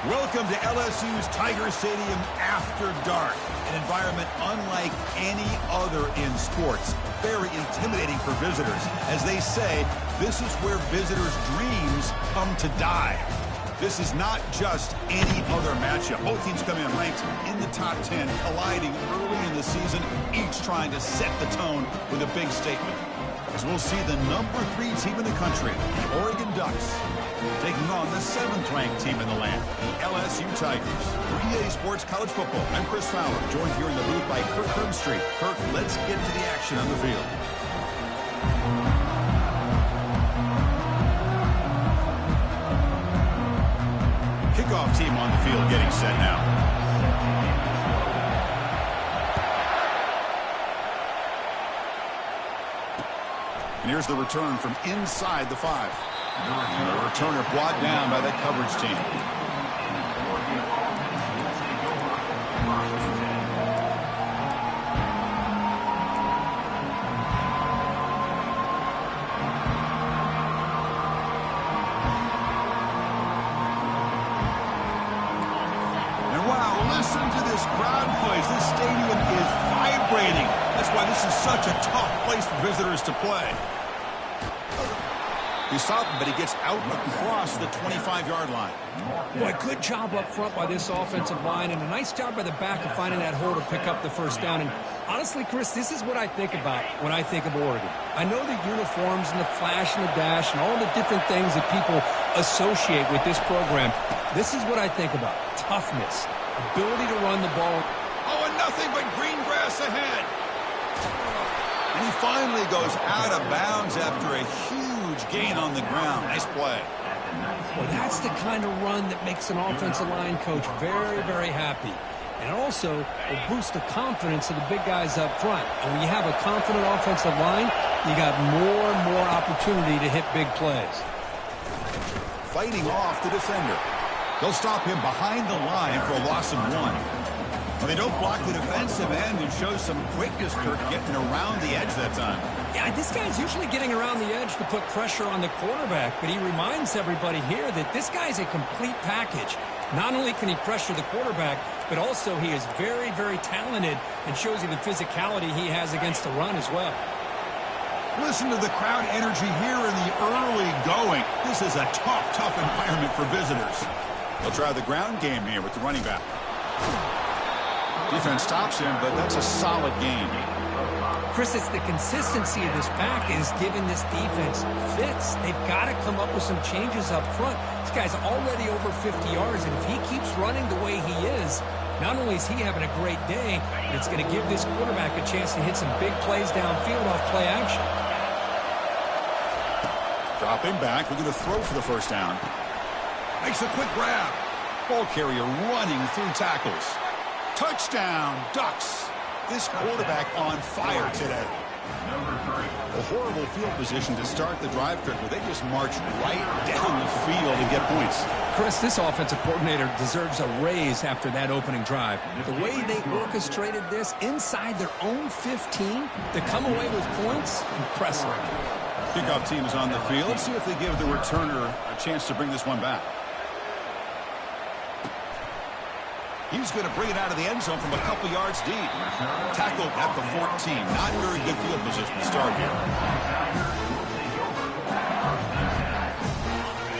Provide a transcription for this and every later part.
Welcome to LSU's Tiger Stadium after dark, an environment unlike any other in sports. Very intimidating for visitors. As they say, this is where visitors' dreams come to die. This is not just any other matchup. Both teams come in ranked in the top 10, colliding early in the season, each trying to set the tone with a big statement. As we'll see the number 3 team in the country, the Oregon Ducks, taking on the 7th-ranked team in the land, the LSU Tigers. For EA Sports College Football, I'm Chris Fowler, joined here in the booth by Kirk Herbstreit. Kirk, let's get to the action on the field. Kickoff team on the field getting set now. And here's the return from inside the 5. The returner brought down by that coverage team. And wow, listen to this crowd noise. This stadium is vibrating. That's why this is such a tough place for visitors to play. He stopped him, but he gets out across the 25-yard line. Boy, good job up front by this offensive line, and a nice job by the back of finding that hole to pick up the first down. And honestly, Chris, this is what I think about when I think of Oregon. I know the uniforms and the flash and the dash and all the different things that people associate with this program. This is what I think about. Toughness, ability to run the ball. Oh, and nothing but green grass ahead. And he finally goes out of bounds after a huge gain on the ground. Nice play. Well, that's the kind of run that makes an offensive line coach very, very happy. And also will boost the confidence of the big guys up front. And when you have a confident offensive line, you got more and more opportunity to hit big plays. Fighting off the defender. They'll stop him behind the line for a loss of 1. Well, they don't block the defensive end and show some quickness, Kirk, getting around the edge that time. Yeah, this guy's usually getting around the edge to put pressure on the quarterback, but he reminds everybody here that this guy's a complete package. Not only can he pressure the quarterback, but also he is very, very talented and shows you the physicality he has against the run as well. Listen to the crowd energy here in the early going. This is a tough, tough environment for visitors. They'll try the ground game here with the running back. Defense stops him, but that's a solid gain. Chris, it's the consistency of this pack is giving this defense fits. They've got to come up with some changes up front. This guy's already over 50 yards, and if he keeps running the way he is, not only is he having a great day, but it's going to give this quarterback a chance to hit some big plays downfield off play action. Dropping back, looking to throw for the first down. Makes a quick grab. Ball carrier running through tackles. Touchdown, Ducks. This quarterback on fire today. A horrible field position to start the drive, Kirk, but they just march right down the field and get points. Chris, this offensive coordinator deserves a raise after that opening drive. The way they orchestrated this inside their own 15 to come away with points, impressive. Kickoff team is on the field. Let's see if they give the returner a chance to bring this one back. He's going to bring it out of the end zone from a couple yards deep. Tackled at the 14. Not very good field position to start here.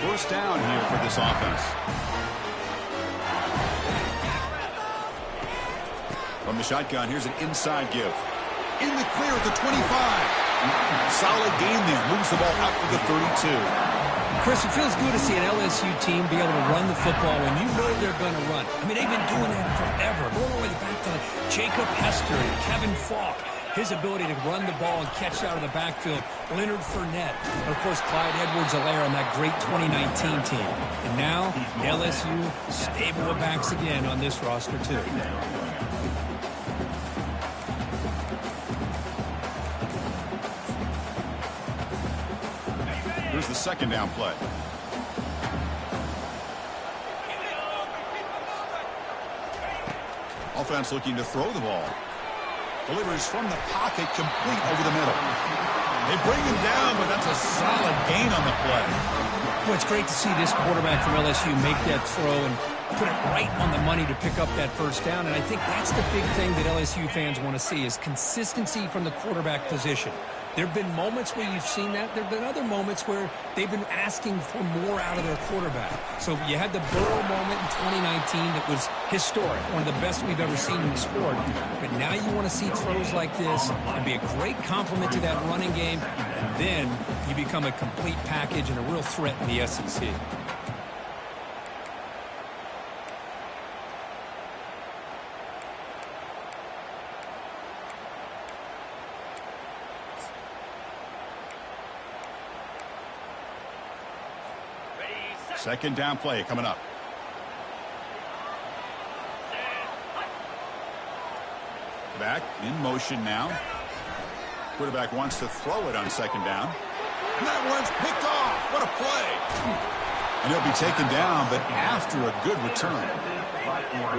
First down here for this offense. From the shotgun, here's an inside give. In the clear at the 25. Solid gain there. Moves the ball out to the 32. Chris, it feels good to see an LSU team be able to run the football when you know they're going to run. I mean, they've been doing that forever. Going all the way back to Jacob Hester and Kevin Falk. His ability to run the ball and catch out of the backfield. Leonard Fournette. And, of course, Clyde Edwards-Helaire on that great 2019 team. And now, LSU stable of backs again on this roster, too. Here's the second down play. Offense looking to throw the ball. Delivers from the pocket, complete over the middle. They bring him down, but that's a solid gain on the play. Well, it's great to see this quarterback from LSU make that throw, and put it right on the money to pick up that first down, and I think that's the big thing that LSU fans want to see is consistency from the quarterback position. There have been moments where you've seen that. There have been other moments where they've been asking for more out of their quarterback. So you had the Burrow moment in 2019 that was historic, one of the best we've ever seen in the sport. But now you want to see throws like this and be a great complement to that running game, and then you become a complete package and a real threat in the SEC. Second down play coming up. Back in motion now. Quarterback wants to throw it on second down. And that one's picked off. What a play. And he'll be taken down, but after a good return.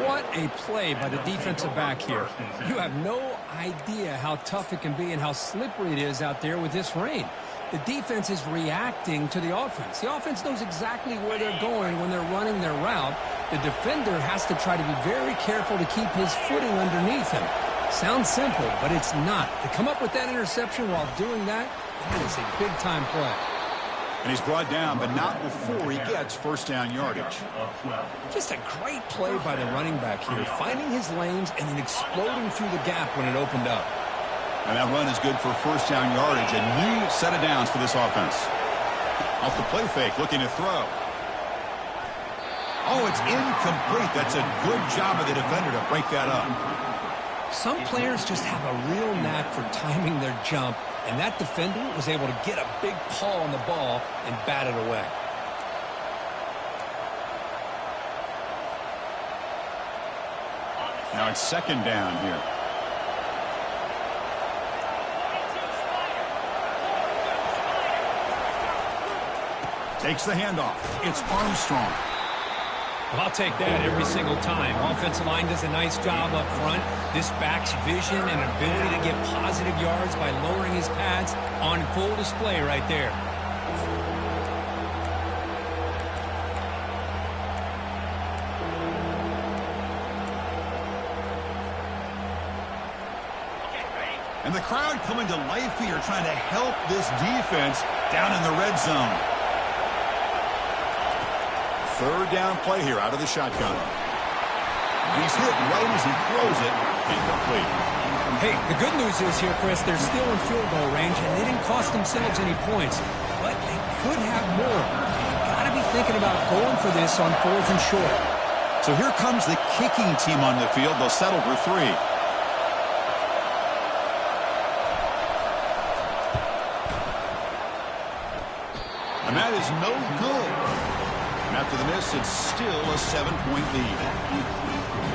What a play by the defensive back here. You have no idea how tough it can be and how slippery it is out there with this rain. The defense is reacting to the offense. The offense knows exactly where they're going when they're running their route. The defender has to try to be very careful to keep his footing underneath him. Sounds simple, but it's not. To come up with that interception while doing that, that is a big-time play. And he's brought down, but not before he gets first down yardage. Just a great play by the running back here, finding his lanes and then exploding through the gap when it opened up. And that run is good for first down yardage. A new set of downs for this offense. Off the play fake, looking to throw. Oh, it's incomplete. That's a good job of the defender to break that up. Some players just have a real knack for timing their jump, and that defender was able to get a big paw on the ball and bat it away. Now it's second down here. Takes the handoff. It's Armstrong. Well, I'll take that every single time. Offensive line does a nice job up front. This back's vision and ability to get positive yards by lowering his pads on full display right there. And the crowd coming to life here, trying to help this defense down in the red zone. Third down play here out of the shotgun. He's hit right as he throws it. Incomplete. Hey, the good news is here, Chris, they're still in field goal range, and they didn't cost themselves any points. But they could have more. You've got to be thinking about going for this on fourth and short. So here comes the kicking team on the field. They'll settle for 3. And that is no good. After the miss, it's still a 7-point lead.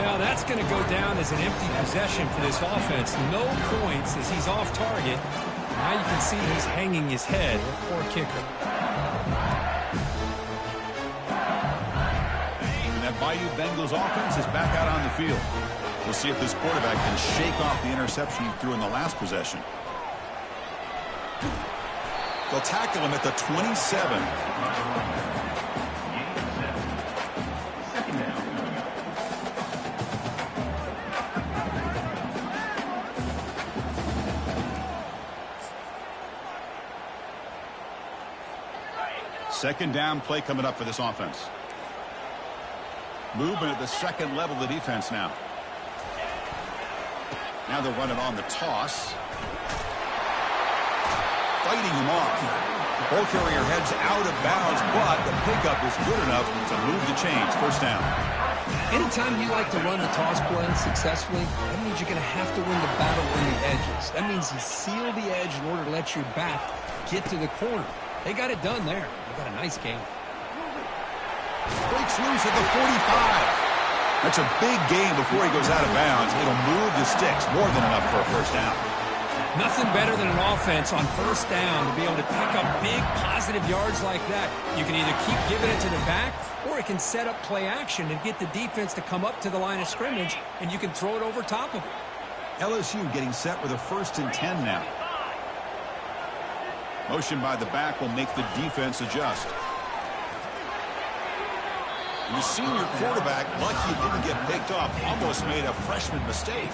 Now that's going to go down as an empty possession for this offense. No points as he's off target. Now you can see he's hanging his head. Poor kicker. And that Bayou Bengals offense is back out on the field. We'll see if this quarterback can shake off the interception he threw in the last possession. They'll tackle him at the 27. Second down play coming up for this offense. Movement at the second level of the defense now. Now they're running on the toss. Fighting him off. Ball carrier heads out of bounds, but the pickup is good enough to move the chains. First down. Anytime you like to run the toss play successfully, that means you're going to have to win the battle on the edges. That means you seal the edge in order to let your back get to the corner. They got it done there. They got a nice game. Breaks loose at the 45. That's a big gain before he goes out of bounds. It'll move the sticks. More than enough for a first down. Nothing better than an offense on first down to be able to pick up big positive yards like that. You can either keep giving it to the back, or it can set up play action and get the defense to come up to the line of scrimmage, and you can throw it over top of it. LSU getting set with a 1st and 10 now. Motion by the back will make the defense adjust. The senior quarterback, lucky it didn't get picked off, almost made a freshman mistake.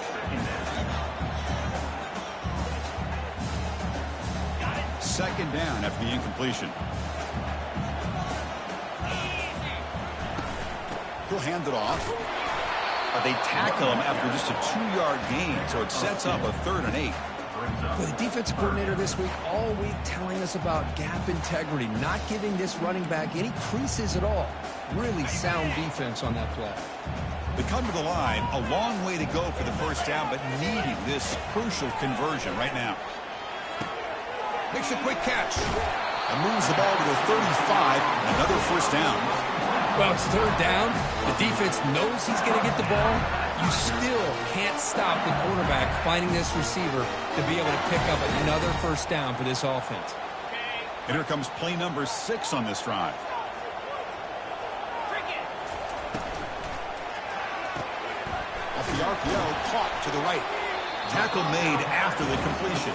Second down after the incompletion. He'll hand it off. But they tackle him after just a 2-yard gain, so it sets up a 3rd and 8. Well, the defensive coordinator this week, all week telling us about gap integrity, not giving this running back any creases at all. Really sound defense on that play. They come to the line, a long way to go for the first down, but needing this crucial conversion right now. Makes a quick catch and moves the ball to the 35, another first down. Well, it's 3rd down. The defense knows he's going to get the ball. You still can't stop the quarterback finding this receiver to be able to pick up another first down for this offense. And here comes play number 6 on this drive. Off the RPO, caught to the right. Tackle made after the completion.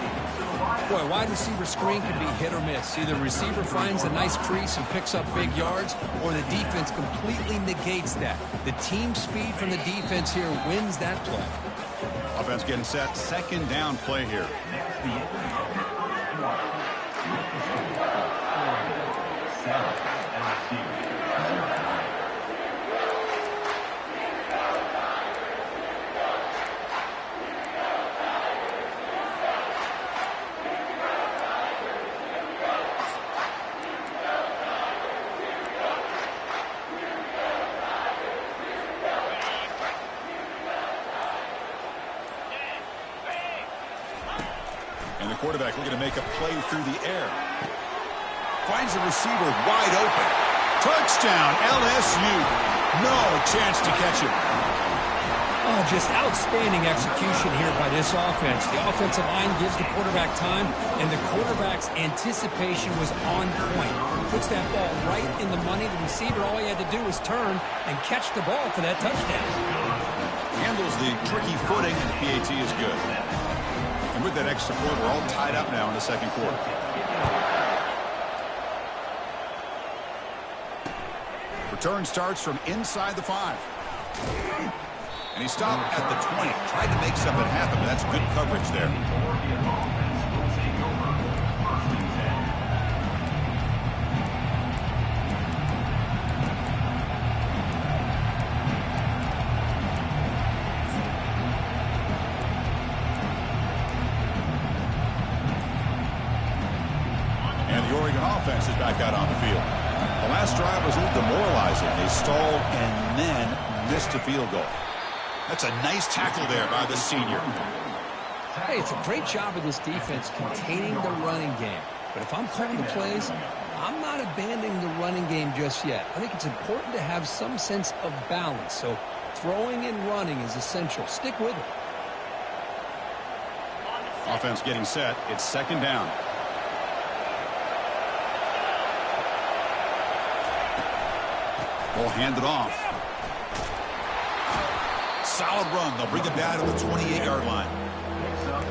Boy, wide receiver screen can be hit or miss. Either receiver finds a nice crease and picks up big yards, or the defense completely negates that. The team speed from the defense here wins that play. Offense getting set. Second down play here. And the quarterback looking to make a play through the air. Finds the receiver wide open. Touchdown, LSU. No chance to catch him. Oh, just outstanding execution here by this offense. The offensive line gives the quarterback time, and the quarterback's anticipation was on point. Puts that ball right in the money. The receiver, all he had to do was turn and catch the ball for that touchdown. Handles the tricky footing, and the PAT is good. And with that extra point, we're all tied up now in the second quarter. Return starts from inside the 5. And he stopped at the 20. Tried to make something happen, but that's good coverage there. Offense is back out on the field. The last drive was a little demoralizing. They stalled and then missed a field goal. That's a nice tackle there by the senior. Hey, it's a great job of this defense containing the running game. But if I'm calling the plays, I'm not abandoning the running game just yet. I think it's important to have some sense of balance. So throwing and running is essential. Stick with it. Offense getting set. It's second down. Ball handed off. Solid run. They'll bring it down to the 28-yard line.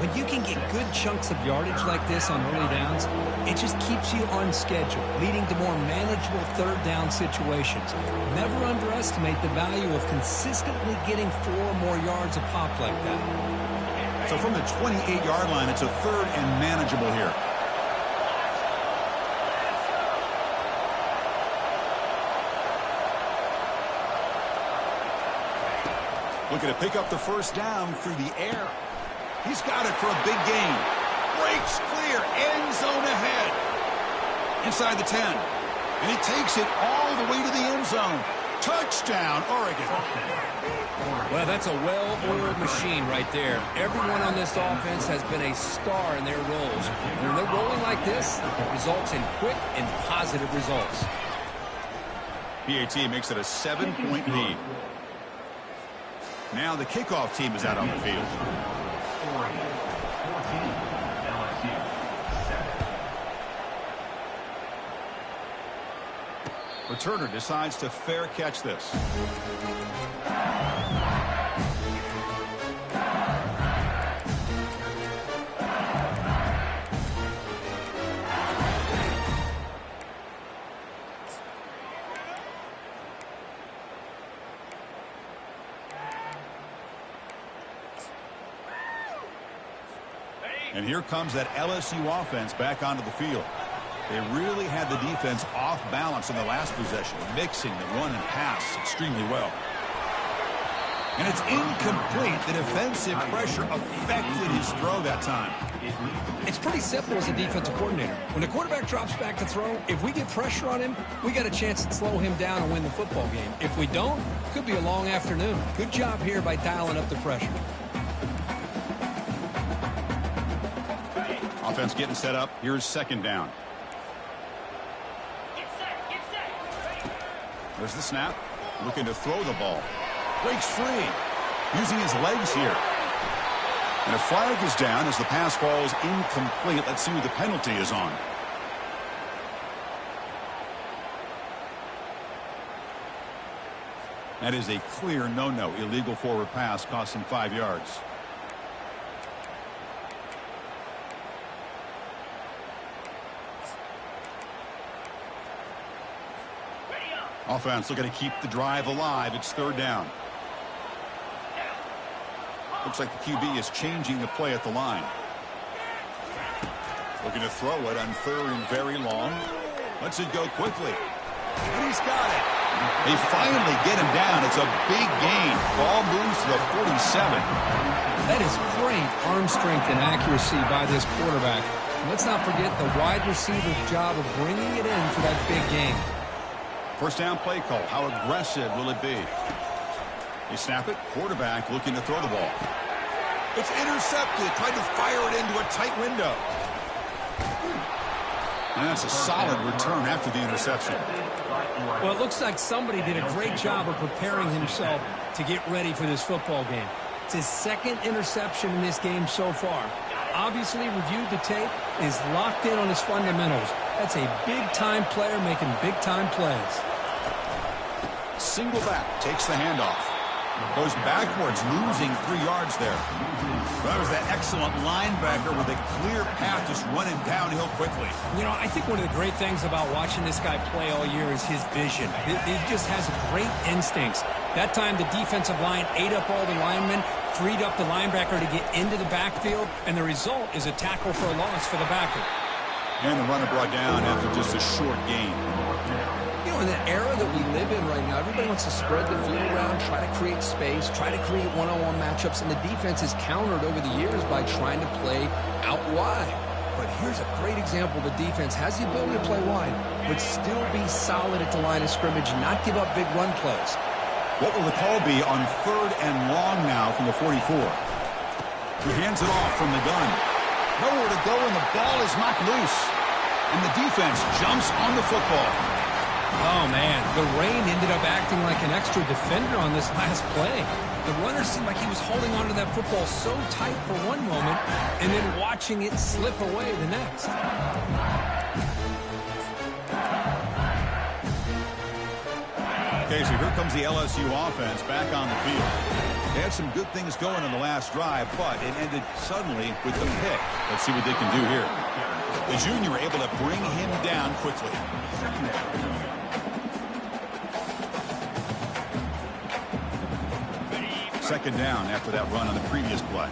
When you can get good chunks of yardage like this on early downs, it just keeps you on schedule, leading to more manageable third down situations. Never underestimate the value of consistently getting 4 or more yards a pop like that. So from the 28-yard line, it's a third and manageable here. Looking to pick up the first down through the air. He's got it for a big gain. Breaks clear. End zone ahead. Inside the 10. And he takes it all the way to the end zone. Touchdown, Oregon. Well, that's a well-oiled machine right there. Everyone on this offense has been a star in their roles. And when they're rolling like this, it results in quick and positive results. PAT makes it a 7-point lead. Now the kickoff team is out on the field. Returner decides to fair catch this. And here comes that LSU offense back onto the field. They really had the defense off balance in the last possession, mixing the run and pass extremely well. And it's incomplete. The defensive pressure affected his throw that time. It's pretty simple as a defensive coordinator. When the quarterback drops back to throw, if we get pressure on him, we got a chance to slow him down and win the football game. If we don't, it could be a long afternoon. Good job here by dialing up the pressure. Offense getting set up. Here's second down. There's the snap. Looking to throw the ball. Breaks free. Using his legs here. And a flag is down as the pass falls incomplete. Let's see who the penalty is on. That is a clear no-no. Illegal forward pass cost him 5 yards. Offense looking to keep the drive alive. It's third down. Looks like the QB is changing the play at the line. Looking to throw it on third and very long. Lets it go quickly. And he's got it. They finally get him down. It's a big gain. Ball moves to the 47. That is great arm strength and accuracy by this quarterback. And let's not forget the wide receiver's job of bringing it in for that big gain. First down play call. How aggressive will it be? They snap it. Quarterback looking to throw the ball. It's intercepted. Tried to fire it into a tight window. And that's a solid return after the interception. Well, it looks like somebody did a great job of preparing himself to get ready for this football game. It's his second interception in this game so far. Obviously reviewed the tape, is locked in on his fundamentals. That's a big-time player making big-time plays. Single back, takes the handoff. Goes backwards, losing 3 yards there. That was that excellent linebacker with a clear path just running downhill quickly. You know, I think one of the great things about watching this guy play all year is his vision. He just has great instincts. That time the defensive line ate up all the linemen, freed up the linebacker to get into the backfield, and the result is a tackle for a loss for the backer. And the runner brought down after just a short gain. You know, in the era that we live in right now, everybody wants to spread the field around, try to create space, try to create one-on-one matchups, and the defense is countered over the years by trying to play out wide. But here's a great example. The defense has the ability to play wide, but still be solid at the line of scrimmage, not give up big run plays. What will the call be on third and long now from the 44? He hands it off from the gun. Nowhere to go, and the ball is knocked loose. And the defense jumps on the football. Oh, man, the rain ended up acting like an extra defender on this last play. The runner seemed like he was holding onto that football so tight for one moment and then watching it slip away the next. Okay, so here comes the LSU offense back on the field. They had some good things going in the last drive, but it ended suddenly with the pick. Let's see what they can do here. The junior able to bring him down quickly. Second down after that run on the previous play.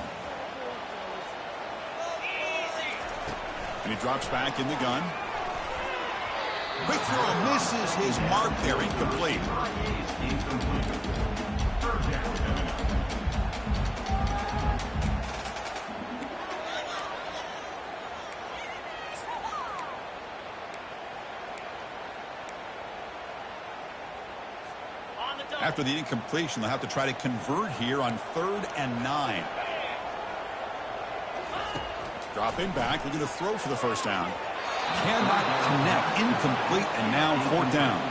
And he drops back in the gun. Quick throw, misses his mark there, incomplete. After the incompletion, they'll have to try to convert here on 3rd and 9. Dropping back, looking to throw for the first down. Cannot connect, incomplete, and now 4th down.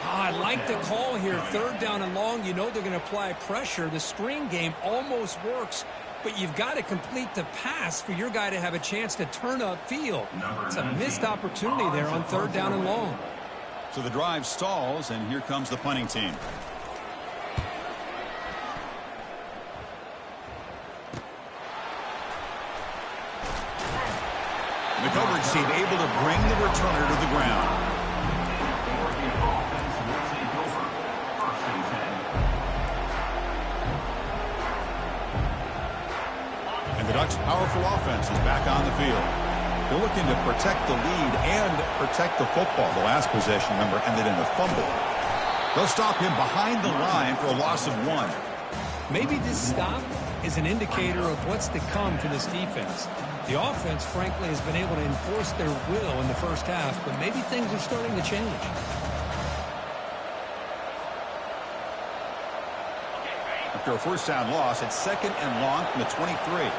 I like the call here, 3rd down and long. You know they're going to apply pressure. The screen game almost works, but you've got to complete the pass for your guy to have a chance to turn upfield. It's a missed opportunity there on 3rd down and long. So the drive stalls, and here comes the punting team. The coverage team able to bring the returner to the ground. And the Ducks Ducks' powerful offense is back on the field. They're looking to protect the lead and protect the football. The last possession, remember, ended in a fumble. They'll stop him behind the line for a loss of 1. Maybe this stop is an indicator of what's to come for this defense. The offense, frankly, has been able to enforce their will in the first half, but maybe things are starting to change. After a first down loss, it's 2nd and long from the 23.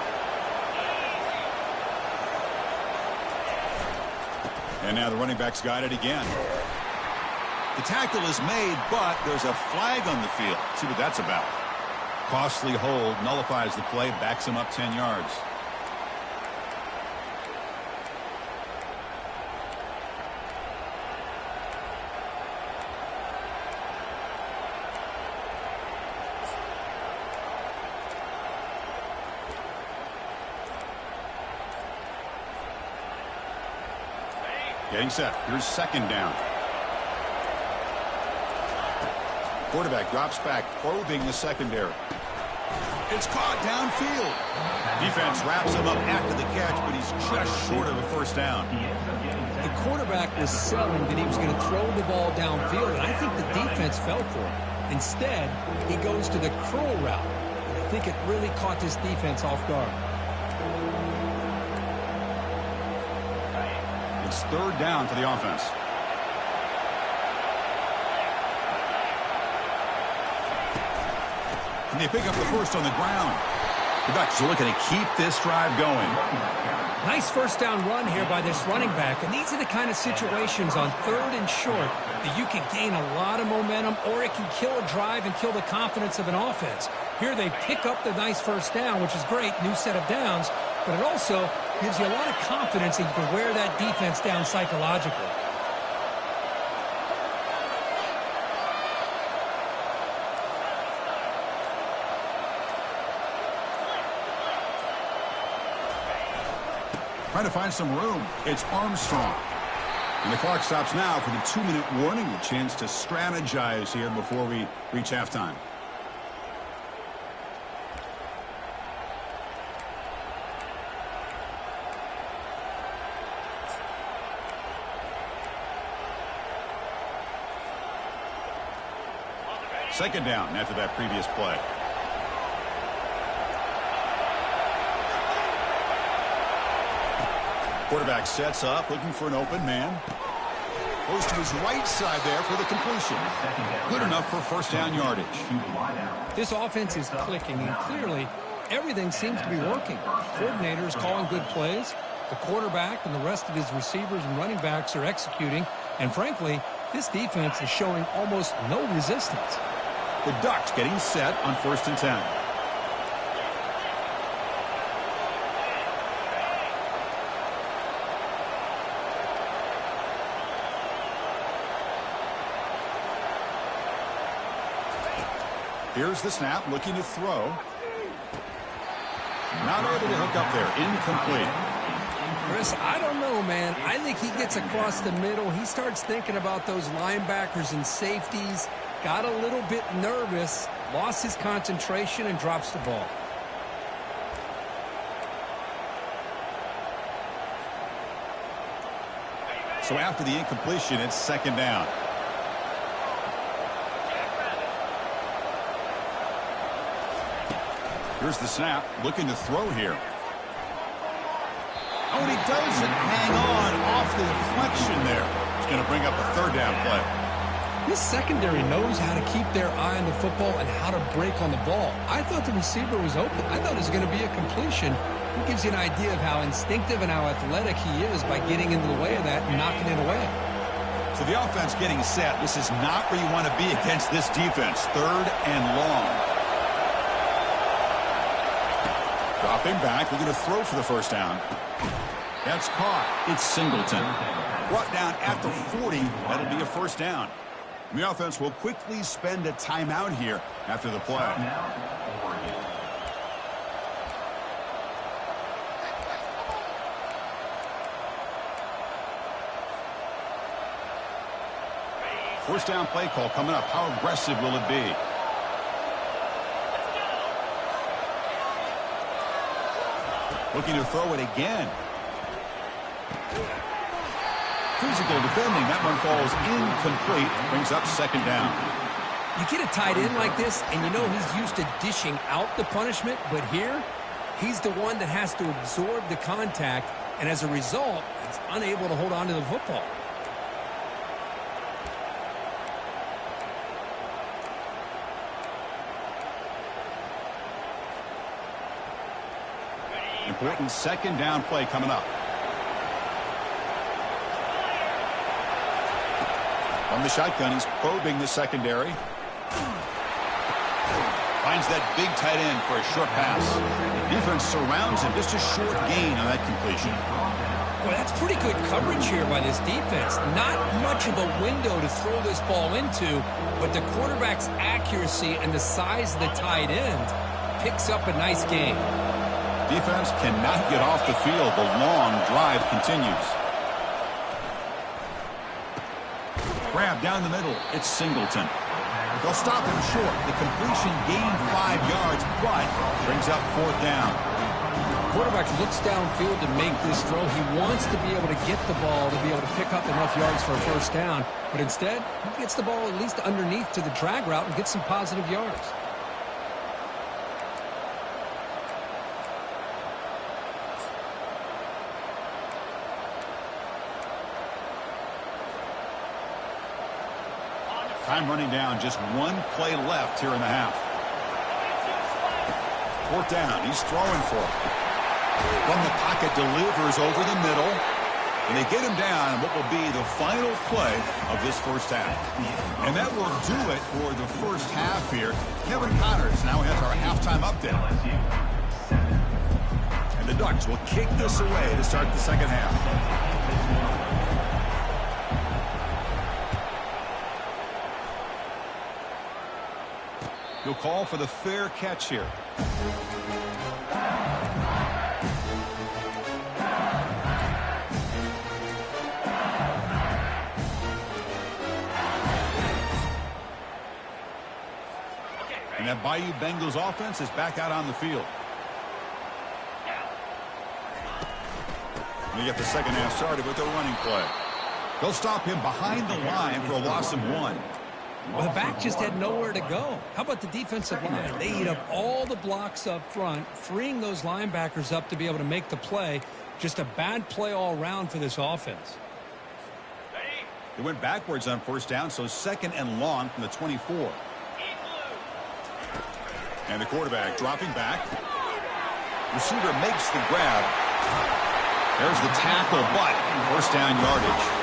And now the running back's got it again. The tackle is made, but there's a flag on the field. See what that's about. Costly hold nullifies the play, backs him up 10 yards. Getting set. Here's 2nd down. Quarterback drops back, probing the secondary. It's caught downfield. Defense wraps him up after the catch, but he's just short of a first down. The quarterback was selling that he was going to throw the ball downfield, and I think the defense fell for it. Instead, he goes to the curl route. And I think it really caught this defense off guard. It's 3rd down for the offense. And they pick up the first on the ground. The Ducks are looking to keep this drive going. Nice first down run here by this running back. And these are the kind of situations on 3rd and short that you can gain a lot of momentum, or it can kill a drive and kill the confidence of an offense. Here they pick up the nice first down, which is great, new set of downs, but it also gives you a lot of confidence that you can wear that defense down psychologically. Trying to find some room. It's Armstrong. And the clock stops now for the 2-minute warning. A chance to strategize here before we reach halftime. Second down after that previous play. Quarterback sets up, looking for an open man. Goes to his right side there for the completion. Good enough for first down yardage. This offense is clicking, and clearly everything seems to be working. The coordinator is calling good plays. The quarterback and the rest of his receivers and running backs are executing. And frankly, this defense is showing almost no resistance. The Ducks getting set on 1st and 10. Here's the snap, looking to throw. Not able to hook up there. Incomplete. Chris, I don't know, man. I think he gets across the middle. He starts thinking about those linebackers and safeties. Got a little bit nervous, lost his concentration, and drops the ball. So after the incompletion, it's 2nd down. Here's the snap, looking to throw here. Oh, and he doesn't hang on off the deflection there. It's going to bring up a 3rd down play. This secondary knows how to keep their eye on the football and how to break on the ball. I thought the receiver was open. I thought it was going to be a completion. It gives you an idea of how instinctive and how athletic he is by getting into the way of that and knocking it away. So the offense getting set. This is not where you want to be against this defense. 3rd and long. Dropping back. We're going to throw for the first down. That's caught. It's Singleton. Brought down at the 40. That'll be a first down. The offense will quickly spend a timeout here after the play. First down play call coming up. How aggressive will it be? Looking to throw it again. Physical defending. That one falls incomplete. Brings up second down. You get a tight end like this, and you know he's used to dishing out the punishment, but here, he's the one that has to absorb the contact, and as a result, he's unable to hold on to the football. Important second down play coming up. From the shotgun, he's probing the secondary. Finds that big tight end for a short pass. Defense surrounds him. Just a short gain on that completion. Well, that's pretty good coverage here by this defense. Not much of a window to throw this ball into, but the quarterback's accuracy and the size of the tight end picks up a nice gain. Defense cannot get off the field. The long drive continues. Grab down the middle. It's Singleton. They'll stop him short. The completion gained 5 yards, but brings up fourth down. Quarterback looks downfield to make this throw. He wants to be able to get the ball to be able to pick up enough yards for a first down, but instead, he gets the ball at least underneath to the drag route and gets some positive yards. Time running down. Just one play left here in the half. Fourth down. He's throwing for it. From the pocket, delivers over the middle. And they get him down in what will be the final play of this first half. And that will do it for the first half here. Kevin Connors now has our halftime update. And the Ducks will kick this away to start the second half. He'll call for the fair catch here. And that Bayou Bengals offense is back out on the field. We get the second half started with a running play. They'll stop him behind the line for a loss of 1. Well, the back just had nowhere to go. How about the defensive line? They eat up all the blocks up front, freeing those linebackers up to be able to make the play. Just a bad play all around for this offense. They went backwards on first down, so second and long from the 24. And the quarterback dropping back. Receiver makes the grab. There's the tackle, but first down yardage.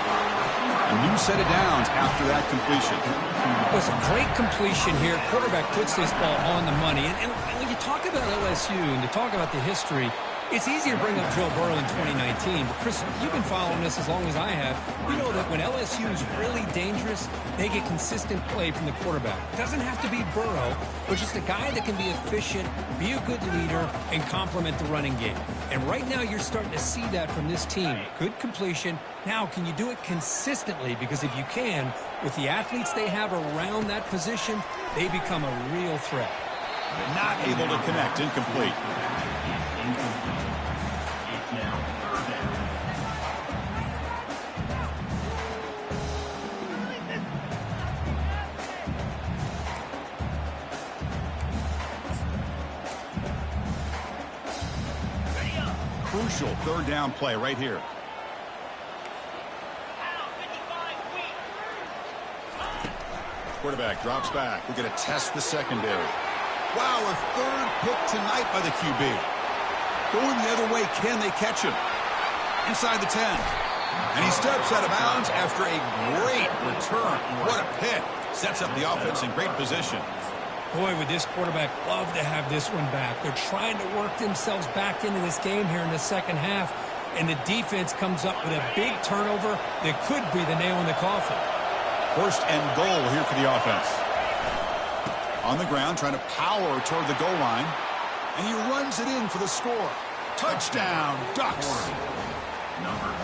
A new set of downs after that completion. It was a great completion here. Quarterback puts this ball on the money. And when you talk about LSU and you talk about the history, it's easy to bring up Joe Burrow in 2019. But, Chris, you've been following this as long as I have. You know that when LSU is really dangerous, they get consistent play from the quarterback. It doesn't have to be Burrow, but just a guy that can be efficient, be a good leader, and complement the running game. And right now you're starting to see that from this team. Good completion. Now, can you do it consistently? Because if you can, with the athletes they have around that position, they become a real threat. Not able to connect. Incomplete. Crucial third down play right here. Quarterback drops back. We're going to test the secondary. Wow, a third pick tonight by the QB. Going the other way, can they catch him? Inside the 10. And he steps out of bounds after a great return. What a pick. Sets up the offense in great position. Boy, would this quarterback love to have this one back. They're trying to work themselves back into this game here in the second half. And the defense comes up with a big turnover that could be the nail in the coffin. First and goal here for the offense. On the ground, trying to power toward the goal line. And he runs it in for the score. Touchdown, Ducks.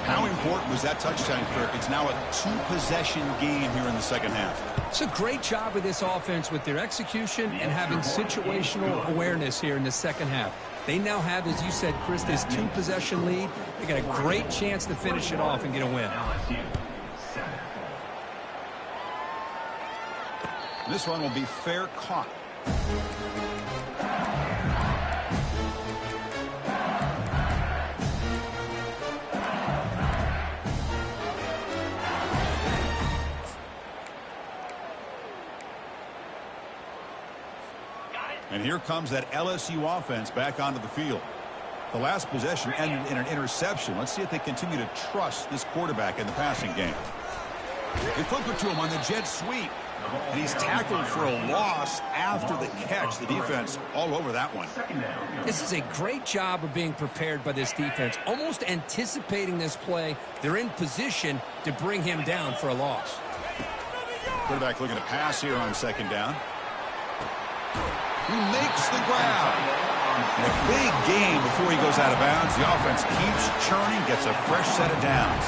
How important was that touchdown, Kirk? It's now a two-possession game here in the second half. It's a great job with this offense with their execution and having situational awareness here in the second half. They now have, as you said, Chris, this two-possession lead. They got a great chance to finish it off and get a win. This one will be fair caught. And here comes that LSU offense back onto the field. The last possession ended in an interception. Let's see if they continue to trust this quarterback in the passing game. They flip it to him on the jet sweep. And he's tackled for a loss after the catch. The defense all over that one. This is a great job of being prepared by this defense. Almost anticipating this play. They're in position to bring him down for a loss. Quarterback looking to pass here on second down. He makes the grab. And a big gain before he goes out of bounds. The offense keeps churning, gets a fresh set of downs.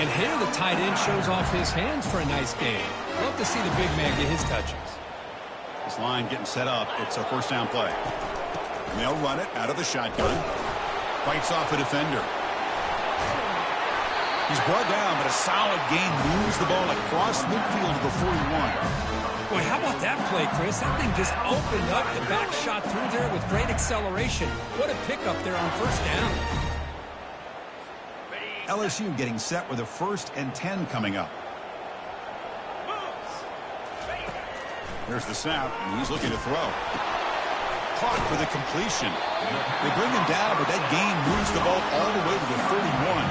And here the tight end shows off his hands for a nice game. Love to see the big man get his touches. This line getting set up. It's a first down play. And they'll run it out of the shotgun. Fights off a defender. He's brought down, but a solid gain moves the ball across midfield to the 41. Boy, how about that play, Chris? That thing just opened up. The back shot through there with great acceleration. What a pickup there on first down. LSU getting set with a 1st and 10 coming up. There's the snap, and he's looking to throw. Caught for the completion. They bring him down, but that gain moves the ball all the way to the 31.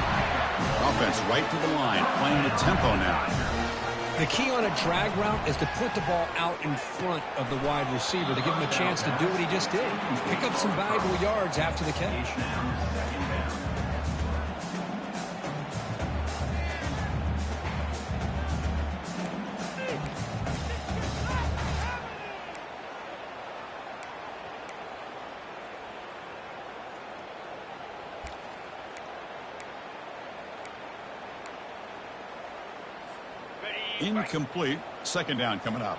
Offense right to the line, playing the tempo now. The key on a drag route is to put the ball out in front of the wide receiver to give him a chance to do what he just did. Pick up some valuable yards after the catch. Incomplete. Second down coming up.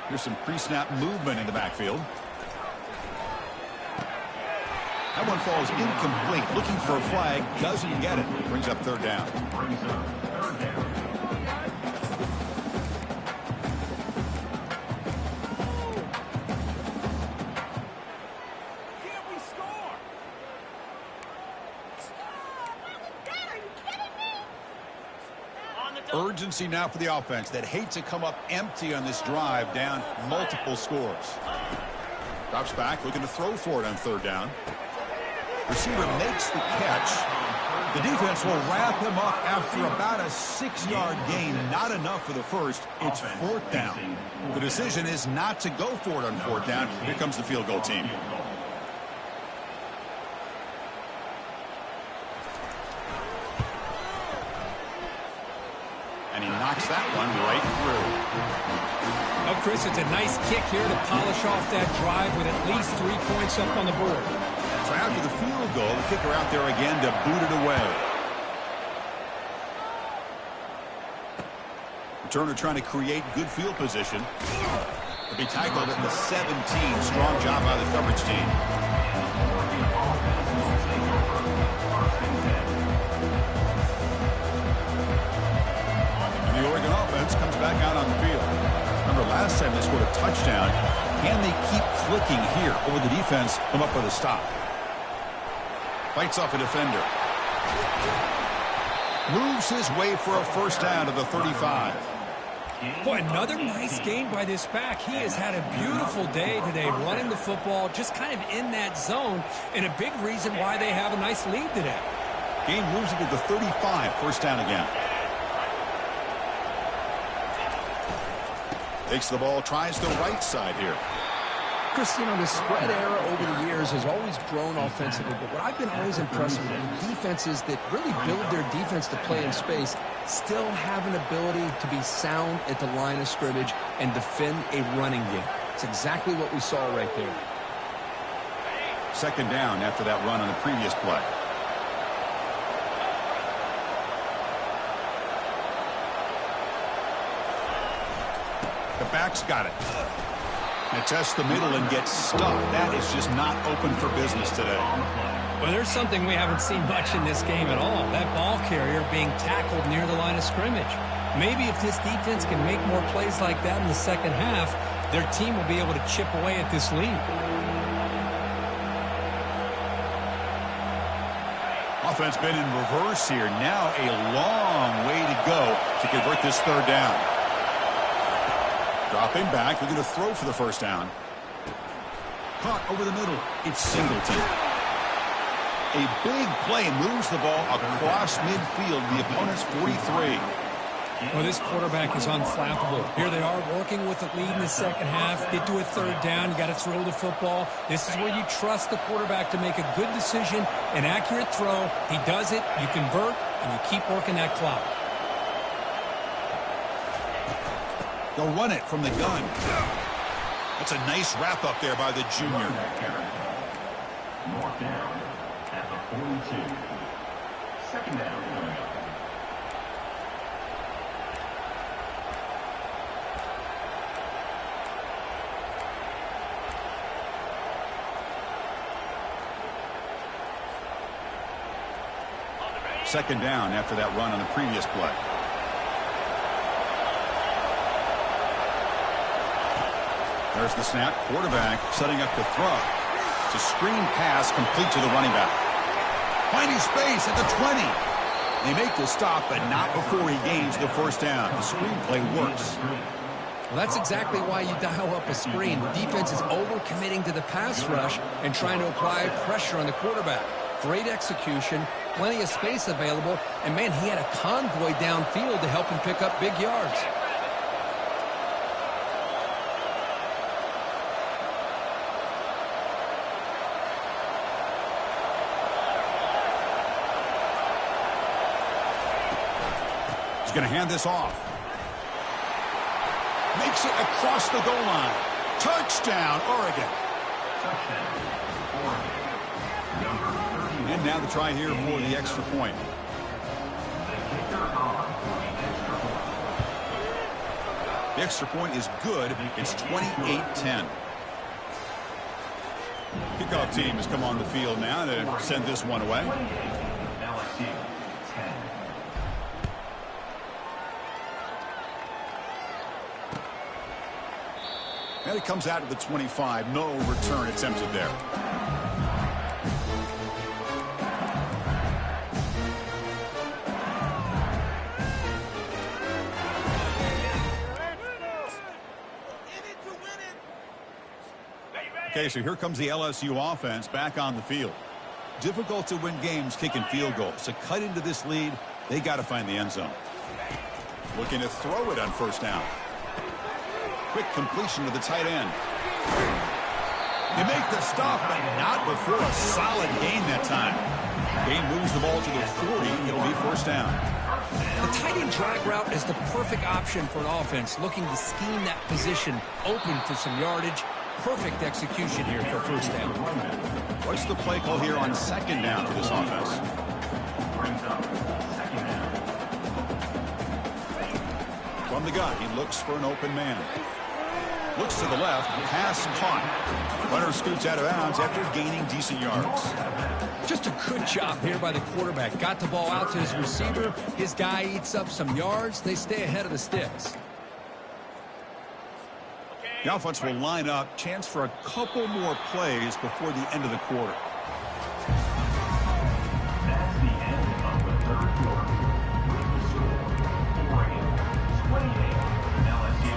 Here's some pre-snap movement in the backfield. That one falls incomplete. Looking for a flag. Doesn't get it. Brings up third down. Urgency now for the offense that hates to come up empty on this drive, down multiple scores. Drops back, looking to throw for it on third down. Receiver makes the catch. The defense will wrap him up after about a 6-yard gain. Not enough for the first. It's fourth down. The decision is not to go for it on fourth down. Here comes the field goal team. And he knocks that one right through. Oh, Chris, it's a nice kick here to polish off that drive with at least 3 points up on the board. So after the field goal, the kicker out there again to boot it away. Turner trying to create good field position. He'll be tackled at the 17. Strong job by the coverage team. And the Oregon offense comes back out on the field. Remember last time they scored a touchdown. Can they keep clicking here over the defense? Come up with a stop. Fights off a defender. Moves his way for a first down to the 35. Boy, another nice game by this back. He has had a beautiful day today running the football, just kind of in that zone, and a big reason why they have a nice lead today. Game moves it to the 35, first down again. Takes the ball, tries the right side here. Chris, you know, the spread era over the years has always grown offensively, but what I've been always impressed with defenses that really build their defense to play in space still have an ability to be sound at the line of scrimmage and defend a running game. That's exactly what we saw right there. Second down after that run on the previous play. The back's got it. It tests the middle and gets stuffed. That is just not open for business today. Well, there's something we haven't seen much in this game at all. That ball carrier being tackled near the line of scrimmage. Maybe if this defense can make more plays like that in the second half, their team will be able to chip away at this lead. Offense been in reverse here. Now a long way to go to convert this third down. Dropping back. We're going to throw for the first down. Caught over the middle. It's Singleton. A big play moves the ball across midfield. The opponent's 43. Well, this quarterback is unflappable. Here they are working with the lead in the second half. Get to a third down. You got to throw the football. This is where you trust the quarterback to make a good decision, an accurate throw. He does it, you convert, and you keep working that clock. They'll run it from the gun. That's a nice wrap up there by the junior. North down at the 42. Second down. Second down after that run on the previous play. There's the snap. Quarterback setting up the throw. It's a screen pass complete to the running back. Finding space at the 20. They make the stop, but not before he gains the first down. The screen play works. Well, that's exactly why you dial up a screen. The defense is over-committing to the pass rush and trying to apply pressure on the quarterback. Great execution, plenty of space available, and, man, he had a convoy downfield to help him pick up big yards. He's going to hand this off. Makes it across the goal line. Touchdown, Oregon. And now the try here for the extra point. The extra point is good. It's 28-10. Kickoff team has come on the field now to send this one away. And it comes out of the 25. No return attempted there. Okay, so here comes the LSU offense back on the field. Difficult to win games kicking field goals. To cut into this lead, they got to find the end zone. Looking to throw it on first down. Quick completion to the tight end. They make the stop, but not before a solid gain that time. Gain moves the ball to the 40. It'll be first down. The tight end drag route is the perfect option for an offense looking to scheme that position open for some yardage. Perfect execution here for first down. What's the play call here on second down for this offense? From the gun, he looks for an open man. Looks to the left, pass caught. Runner scoots out of bounds after gaining decent yards. Just a good job here by the quarterback. Got the ball out to his receiver. His guy eats up some yards. They stay ahead of the sticks. The offense will line up. Chance for a couple more plays before the end of the quarter. That's the end of the third quarter. With the score, Oregon 28, LSU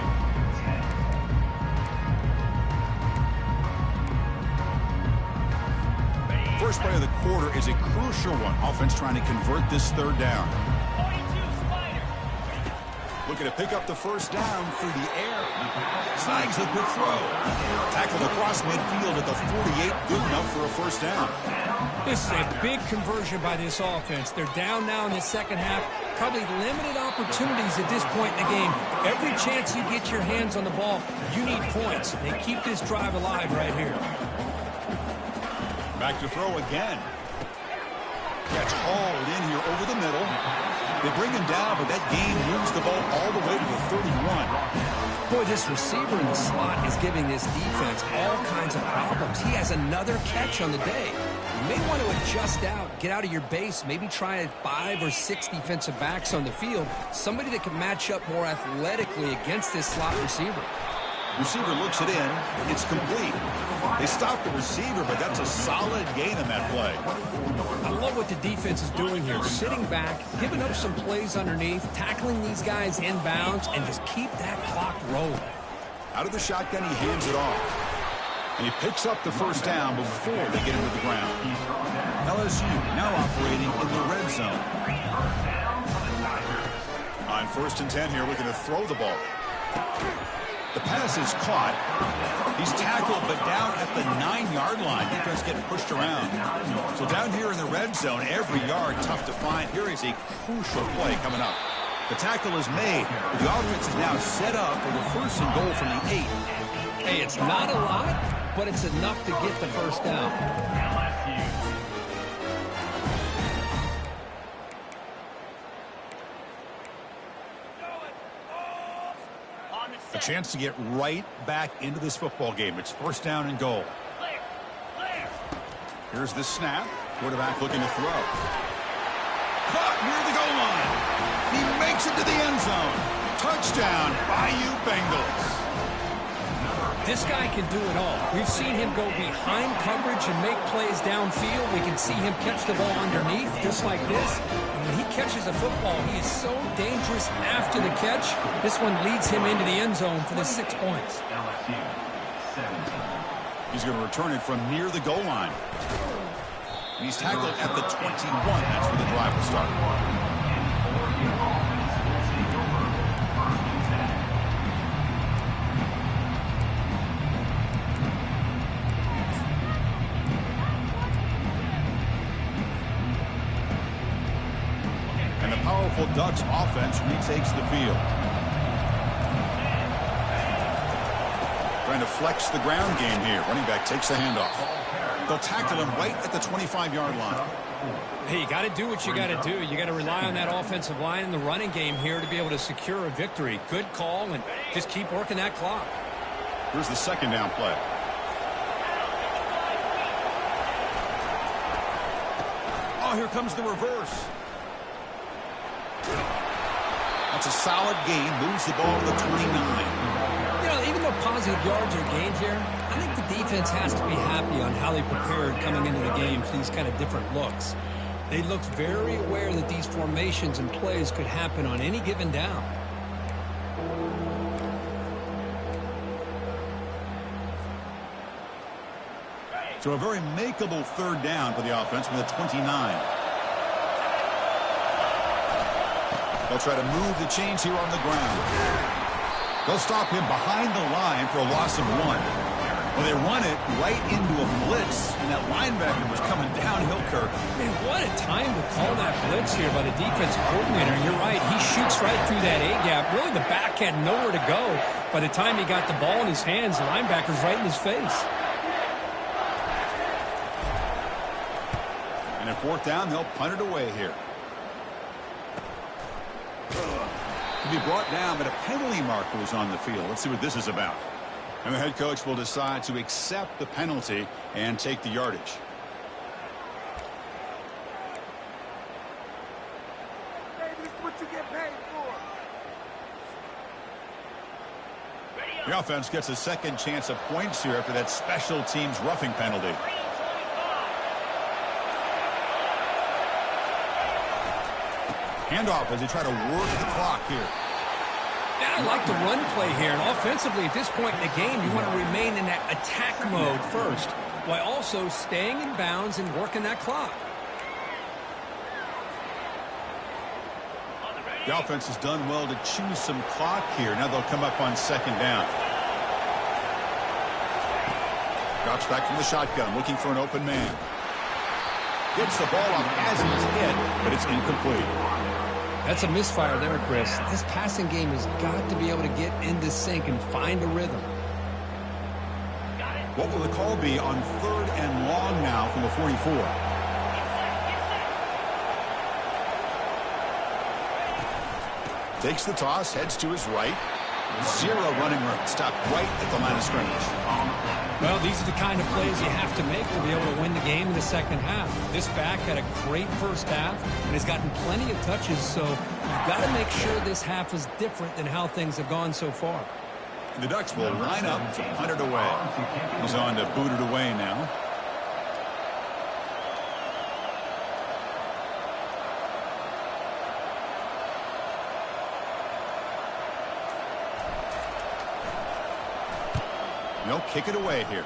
10. First play of the quarter is a crucial one. Offense trying to convert this third down. Looking to pick up the first down through the air. Snags the quick throw. Tackled across midfield at the 48. Good enough for a first down. This is a big conversion by this offense. They're down now in the second half. Probably limited opportunities at this point in the game. Every chance you get your hands on the ball, you need points. They keep this drive alive right here. Back to throw again. Catch hauled in here over the middle. They bring him down, but that gain moves the ball all the way to the 31. Boy, this receiver in the slot is giving this defense all kinds of problems. He has another catch on the day. You may want to adjust out, get out of your base, maybe try 5 or 6 defensive backs on the field, somebody that can match up more athletically against this slot receiver. Receiver looks it in. It's complete. They stopped the receiver, but that's a solid gain on that play. I love what the defense is doing here. Sitting back, giving up some plays underneath, tackling these guys inbounds, and just keep that clock rolling. Out of the shotgun, he hands it off. And he picks up the first down before they get into the ground. LSU now operating in the red zone. On 1st and 10 here, we're going to throw the ball. The pass is caught. He's tackled, but down at the 9-yard line. Defense getting pushed around. So down here in the red zone, every yard tough to find. Here is a crucial play coming up. The tackle is made. The offense is now set up for the 1st and goal from the 8. Hey, it's not a lot, but it's enough to get the first down. A chance to get right back into this football game. It's 1st down and goal. Here's the snap. Quarterback looking to throw. Caught near the goal line. He makes it to the end zone. Touchdown, Bayou Bengals. This guy can do it all. We've seen him go behind coverage and make plays downfield. We can see him catch the ball underneath, just like this. And when he catches a football, he is so dangerous after the catch. This one leads him into the end zone for the 6 points. He's going to return it from near the goal line. And he's tackled at the 21. That's where the drive will start. Powerful Ducks offense retakes the field. Trying to flex the ground game here. Running back takes the handoff. They'll tackle him right at the 25-yard line. Hey, you got to do what you got to do. You got to rely on that offensive line in the running game here to be able to secure a victory. Good call, and just keep working that clock. Here's the 2nd down play. Oh, here comes the reverse. That's a solid gain. Moves the ball to the 29. You know, even though positive yards are gained here, I think the defense has to be happy on how they prepared coming into the game for these kind of different looks. They looked very aware that these formations and plays could happen on any given down. So a very makeable 3rd down for the offense with a 29. They'll try to move the chains here on the ground. They'll stop him behind the line for a loss of 1. Well, they run it right into a blitz, and that linebacker was coming downhill, Kirk. Man, what a time to call that blitz here by the defensive coordinator. You're right. He shoots right through that A-gap. Really, the back had nowhere to go. By the time he got the ball in his hands, the linebacker's right in his face. And at 4th down, they'll punt it away here. To be brought down, but a penalty marker was on the field. Let's see what this is about. And the head coach will decide to accept the penalty and take the yardage. Hey, this is what you get paid for. The offense gets a 2nd chance at points here after that special teams roughing penalty. Handoff as they try to work the clock here. Yeah, I like the run play here. And offensively, at this point in the game, you want to remain in that attack mode first, while also staying in bounds and working that clock. The offense has done well to choose some clock here. Now they'll come up on 2nd down. Drops back from the shotgun, looking for an open man. Gets the ball off as he's hit, but it's incomplete. That's a misfire there, Chris. This passing game has got to be able to get into sync and find a rhythm. What will the call be on 3rd and long now from the 44? Takes the toss, heads to his right. 0 running room. Stopped right at the line of scrimmage. Well, these are the kind of plays you have to make to be able to win the game in the second half. This back had a great first half and has gotten plenty of touches, so you've got to make sure this half is different than how things have gone so far. The Ducks will line up to punt it away. He's on to boot it away now. They'll kick it away here.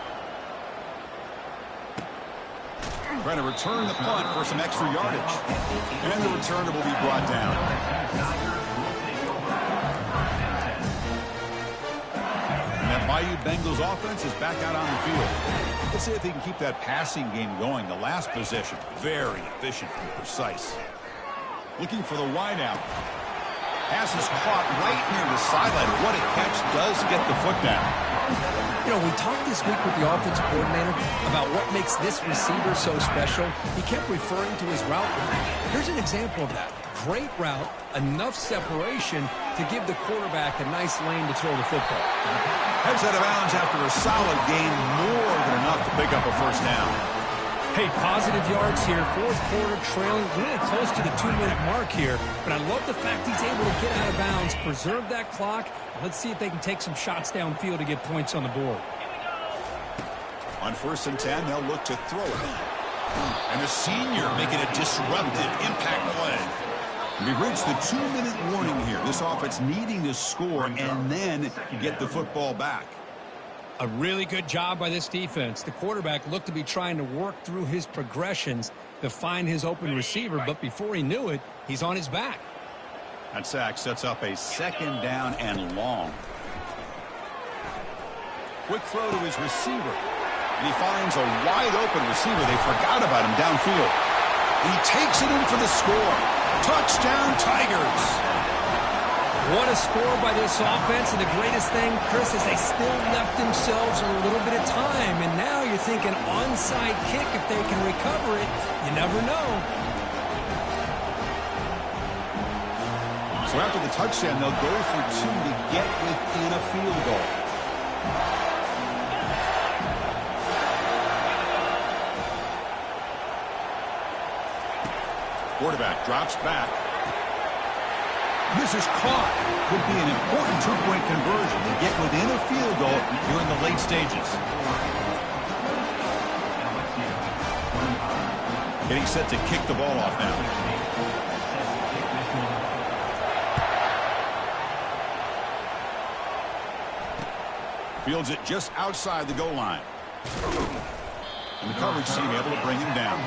Trying to return the punt for some extra yardage. And the returner will be brought down. And that Bayou Bengals offense is back out on the field. Let's see if he can keep that passing game going. The last possession, very efficient and precise. Looking for the wideout. Pass is caught right near the sideline. What a catch, does get the foot down. You know, we talked this week with the offensive coordinator about what makes this receiver so special. He kept referring to his route. Here's an example of that. Great route, enough separation to give the quarterback a nice lane to throw the football. Heads out of bounds after a solid gain, more than enough to pick up a first down. Hey, positive yards here. Fourth quarter trailing, really close to the 2-minute mark here. But I love the fact he's able to get out of bounds, preserve that clock. Let's see if they can take some shots downfield to get points on the board. On 1st and 10, they'll look to throw it. And the senior making a disruptive impact play. We've reached the 2-minute warning here. This offense needing to score and then get the football back. A really good job by this defense. The quarterback looked to be trying to work through his progressions to find his open receiver, but before he knew it, he's on his back. That sack sets up a 2nd down and long. Quick throw to his receiver. And he finds a wide open receiver. They forgot about him downfield. And he takes it in for the score. Touchdown, Tigers. What a score by this offense, and the greatest thing, Chris, is they still left themselves a little bit of time, and now you're thinking onside kick if they can recover it. You never know. So after the touchdown, they'll go for 2 to get within a field goal. Quarterback drops back. This is caught. Could be an important 2-point conversion to get within a field goal during the late stages. Getting set to kick the ball off now. Fields it just outside the goal line. And the coverage team able to bring him down.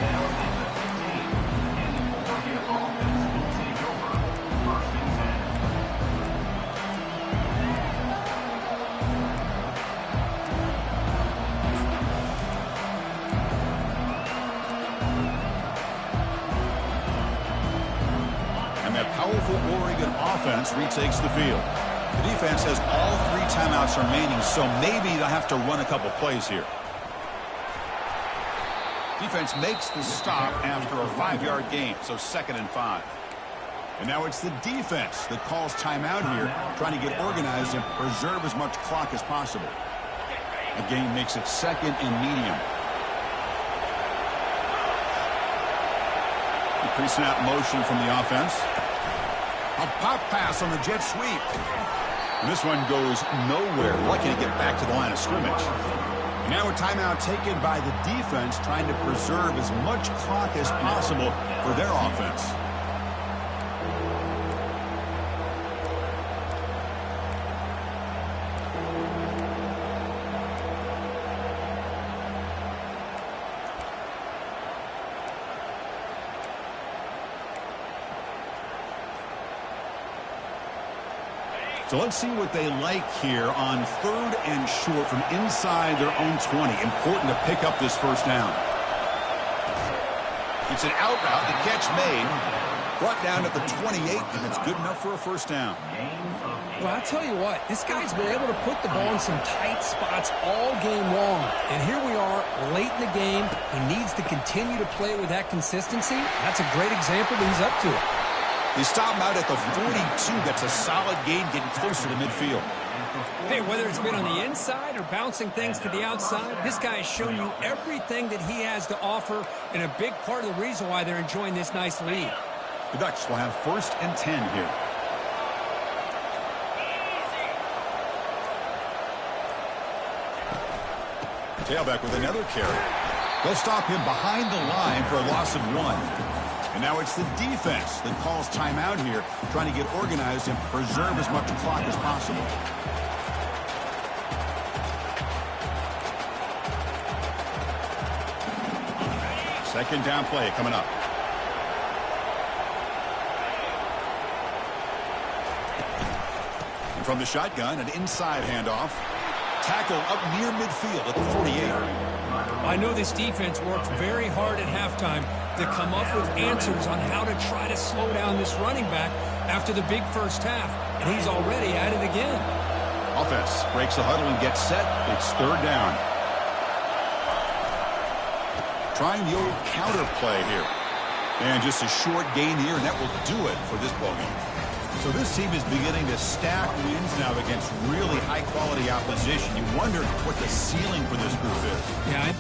Powerful Oregon offense retakes the field. The defense has all 3 timeouts remaining, so maybe they'll have to run a couple plays here. Defense makes the stop after a 5-yard gain, so 2nd and 5. And now it's the defense that calls timeout here, trying to get organized and preserve as much clock as possible. The game makes it 2nd and medium. The pre-snap motion from the offense. A pop pass on the jet sweep. And this one goes nowhere. Lucky to get back to the line of scrimmage. And now a timeout taken by the defense, trying to preserve as much clock as possible for their offense. So let's see what they like here on 3rd and short from inside their own 20. Important to pick up this first down. It's an out route, the catch made. Brought down at the 28, and it's good enough for a first down. Well, I'll tell you what, this guy's been able to put the ball in some tight spots all game long. And here we are, late in the game. He needs to continue to play with that consistency. That's a great example that he's up to it. They stop him out at the 42. That's a solid gain, getting closer to midfield. Hey, whether it's been on the inside or bouncing things to the outside, this guy has shown you everything that he has to offer, and a big part of the reason why they're enjoying this nice lead. The Ducks will have 1st and 10 here. Tailback with another carry. They'll stop him behind the line for a loss of 1. And now it's the defense that calls timeout here, trying to get organized and preserve as much clock as possible. Second down play coming up. And from the shotgun, an inside handoff. Tackle up near midfield at the 48. I know this defense worked very hard at halftime to come up with answers on how to try to slow down this running back after the big first half, and he's already at it again. Offense breaks the huddle and gets set. It's 3rd down. Trying the old counter play here. And just a short gain here, and that will do it for this ballgame. So this team is beginning to stack wins now against really high-quality opposition. You wonder what the ceiling for this group is. Yeah,